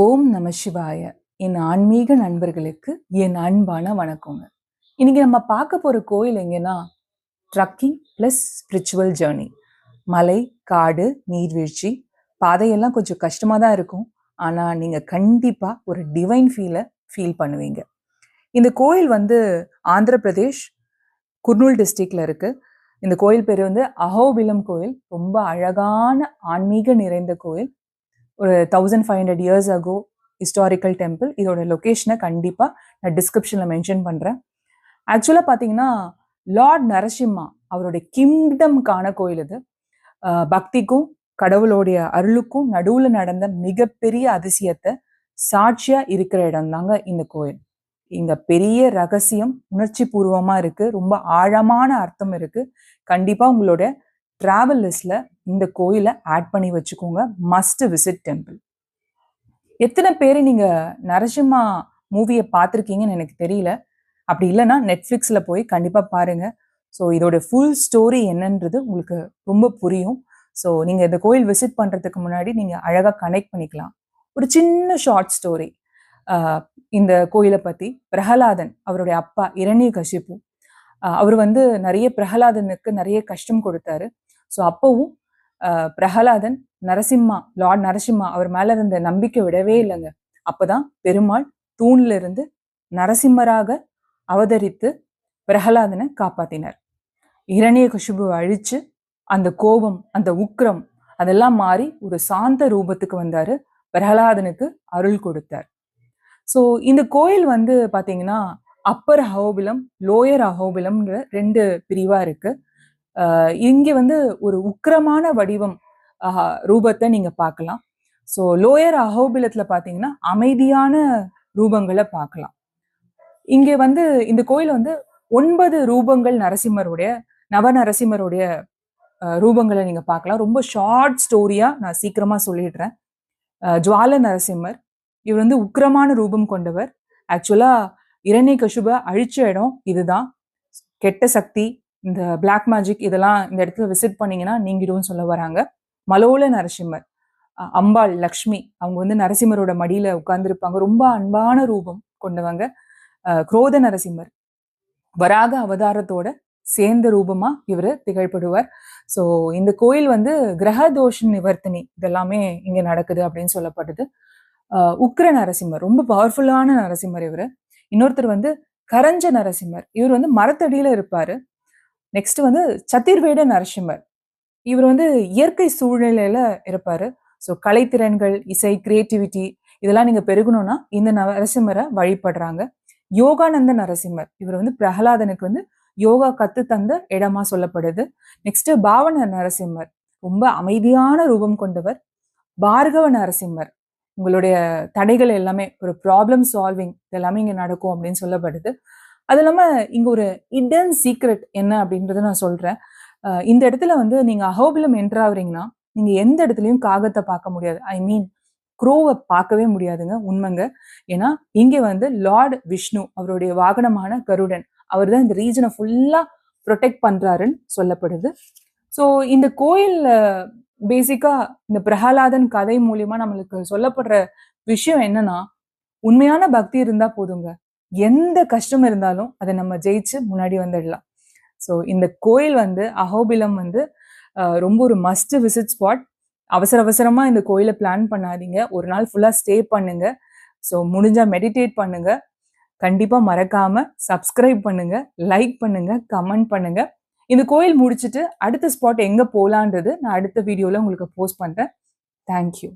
ஓம் நம சிவாய. என் ஆன்மீக நண்பர்களுக்கு என் அன்பான வணக்கங்க. இன்னைக்கு நம்ம பார்க்க போற கோயில் எங்கன்னா ட்ரக்கிங் பிளஸ் ஸ்பிரிச்சுவல் ஜேர்னி. மலை, காடு, நீர்வீழ்ச்சி, பாதையெல்லாம் கொஞ்சம் கஷ்டமா தான் இருக்கும். ஆனா நீங்க கண்டிப்பா ஒரு டிவைன் ஃபீல் பண்ணுவீங்க. இந்த கோயில் ஆந்திர பிரதேஷ் குர்னூல் டிஸ்ட்ரிக்ட்ல இருக்கு. இந்த கோயில் பேரு அஹோபிலம் கோயில். ரொம்ப அழகான ஆன்மீக நிறைந்த கோயில். ஒரு 1500 இயர்ஸ் அகோ ஹிஸ்டாரிக்கல் டெம்பிள். இதோட லொக்கேஷனை கண்டிப்பாக நான் டிஸ்கிரிப்ஷனில் மென்ஷன் பண்ணுறேன். ஆக்சுவலாக பார்த்தீங்கன்னா லார்ட் நரசிம்மா அவருடைய கிங்டம்கான கோயில் இது. பக்திக்கும் கடவுளுடைய அருளுக்கும் நடுவில் நடந்த மிகப்பெரிய அதிசயத்தை சாட்சியாக இருக்கிற இடம் தாங்க இந்த கோயில். இங்க பெரிய ரகசியம் உணர்ச்சி பூர்வமாக இருக்கு. ரொம்ப ஆழமான அர்த்தம் இருக்கு. கண்டிப்பாக உங்களோட டிராவல் லிஸ்ட்ல இந்த கோயிலை ஆட் பண்ணி வச்சுக்கோங்க. Must visit temple. எத்தனை பேர் நீங்க நரசிம்மா மூவியை பார்த்துருக்கீங்கன்னு எனக்கு தெரியல. அப்படி இல்லைன்னா நெட்ஃப்ளிக்ஸ்ல போய் கண்டிப்பா பாருங்க. ஸோ இதோட ஃபுல் ஸ்டோரி என்னன்றது உங்களுக்கு ரொம்ப புரியும். ஸோ நீங்க இந்த கோயில் விசிட் பண்றதுக்கு முன்னாடி நீங்க அழகா கனெக்ட் பண்ணிக்கலாம். ஒரு சின்ன ஷார்ட் ஸ்டோரி இந்த கோயிலை பத்தி. பிரகலாதன் அவருடைய அப்பா இரண்யகசிபு அவர் நிறைய பிரகலாதனுக்கு நிறைய கஷ்டம் கொடுத்தாரு. ஸோ அப்பவும் பிரகலாதன் லார்ட் நரசிம்மா அவர் மேல இருந்த நம்பிக்கை விடவே இல்லைங்க. அப்பதான் பெருமாள் தூண்ல இருந்து நரசிம்மராக அவதரித்து பிரகலாதனை காப்பாத்தினார். இரண்யகசிபுவை அழிச்சு அந்த கோபம், அந்த உக்கிரம் அதெல்லாம் மாறி ஒரு சாந்த ரூபத்துக்கு வந்தாரு. பிரகலாதனுக்கு அருள் கொடுத்தார். ஸோ இந்த கோயில் பாத்தீங்கன்னா அப்பர் அஹோபிலம், லோயர் அஹோபிலம்ன்ற 2 பிரிவா இருக்கு. இங்க ஒரு உக்கிரமான வடிவம் ரூபத்தை நீங்க பார்க்கலாம். ஸோ லோயர் அஹோபிலத்துல பாத்தீங்கன்னா அமைதியான ரூபங்களை பார்க்கலாம். இங்க இந்த கோயில் 9 ரூபங்கள் நவநரசிம்மருடைய ரூபங்களை நீங்க பார்க்கலாம். ரொம்ப ஷார்ட் ஸ்டோரியா நான் சீக்கிரமா சொல்லிடுறேன். ஜுவால நரசிம்மர் இவர் உக்கிரமான ரூபம் கொண்டவர். ஆக்சுவலா இரண்யகசிபுவை அழிச்ச இடம் இதுதான். கெட்ட சக்தி, இந்த பிளாக் மேஜிக் இதெல்லாம் இந்த இடத்துல விசிட் பண்ணீங்கன்னா நீங்கிடும் சொல்ல வராங்க. மலோல நரசிம்மர், அம்பாள் லக்ஷ்மி அவங்க நரசிம்மரோட மடியில உட்கார்ந்துருப்பாங்க. ரொம்ப அன்பான ரூபம் கொண்டவங்க. குரோத நரசிம்மர் வராக அவதாரத்தோட சேர்ந்த ரூபமா இவர் திகழ்படுவார். ஸோ இந்த கோயில் கிரக தோஷ நிவர்த்தனி இதெல்லாமே இங்க நடக்குது அப்படின்னு சொல்லப்படுது. உக்ர நரசிம்மர் ரொம்ப பவர்ஃபுல்லான நரசிம்மர் இவர். இன்னொருத்தர் கரஞ்ச நரசிம்மர், இவர் மரத்தடியில இருப்பாரு. நெக்ஸ்ட் சத்திர்வேட நரசிம்மர், இவர் இயற்கை சூழ்நிலையில இருப்பாரு. ஸோ கலைத்திறன்கள், இசை, கிரியேட்டிவிட்டி இதெல்லாம் நீங்க பெருகணும்னா இந்த நரசிம்மரை வழிபடுறாங்க. யோகானந்த நரசிம்மர், இவர் பிரகலாதனுக்கு யோகா கத்து தந்த இடமா சொல்லப்படுது. நெக்ஸ்ட் பாவன நரசிம்மர், ரொம்ப அமைதியான ரூபம் கொண்டவர். பார்கவ நரசிம்மர், உங்களுடைய தடைகள் எல்லாமே ஒரு ப்ராப்ளம் சால்விங் இதெல்லாமே இங்க நடக்கும் அப்படின்னு சொல்லப்படுது. அது இல்லாம இங்க ஒரு இடன் சீக்ரெட் என்ன அப்படின்றத நான் சொல்றேன். இந்த இடத்துல நீங்க அஹோபிலம் என்ட்ராவீங்கன்னா நீங்க எந்த இடத்துலயும் காகத்தை பார்க்க முடியாது. ஐ மீன் குரோவை பார்க்கவே முடியாதுங்க. உண்மைங்க. ஏன்னா இங்க லார்ட் விஷ்ணு அவருடைய வாகனமான கருடன் அவர் தான் இந்த ரீஜனை ஃபுல்லா ப்ரொடெக்ட் பண்றாருன்னு சொல்லப்படுது. ஸோ இந்த கோயில் பேசிக்கா இந்த பிரகலாதன் கதை மூலியமா நம்மளுக்கு சொல்லப்படுற விஷயம் என்னன்னா, உண்மையான பக்தி இருந்தா போதுங்க. எந்த கஷ்டம் இருந்தாலும் அதை நம்ம ஜெயிச்சு முன்னாடி வந்துடலாம். ஸோ இந்த கோயில் அஹோபிலம் ரொம்ப ஒரு மஸ்ட் விசிட் ஸ்பாட். அவசரமா இந்த கோயிலை பிளான் பண்ணாதீங்க. ஒரு நாள் ஃபுல்லா ஸ்டே பண்ணுங்க. ஸோ முடிஞ்சா மெடிடேட் பண்ணுங்க. கண்டிப்பா மறக்காம சப்ஸ்கிரைப் பண்ணுங்க, லைக் பண்ணுங்க, கமெண்ட் பண்ணுங்க. இந்த கோயில் முடிச்சுட்டு அடுத்த ஸ்பாட் எங்க போலான்றது நான் அடுத்த வீடியோல உங்களுக்கு போஸ்ட் பண்றேன். தேங்க்யூ.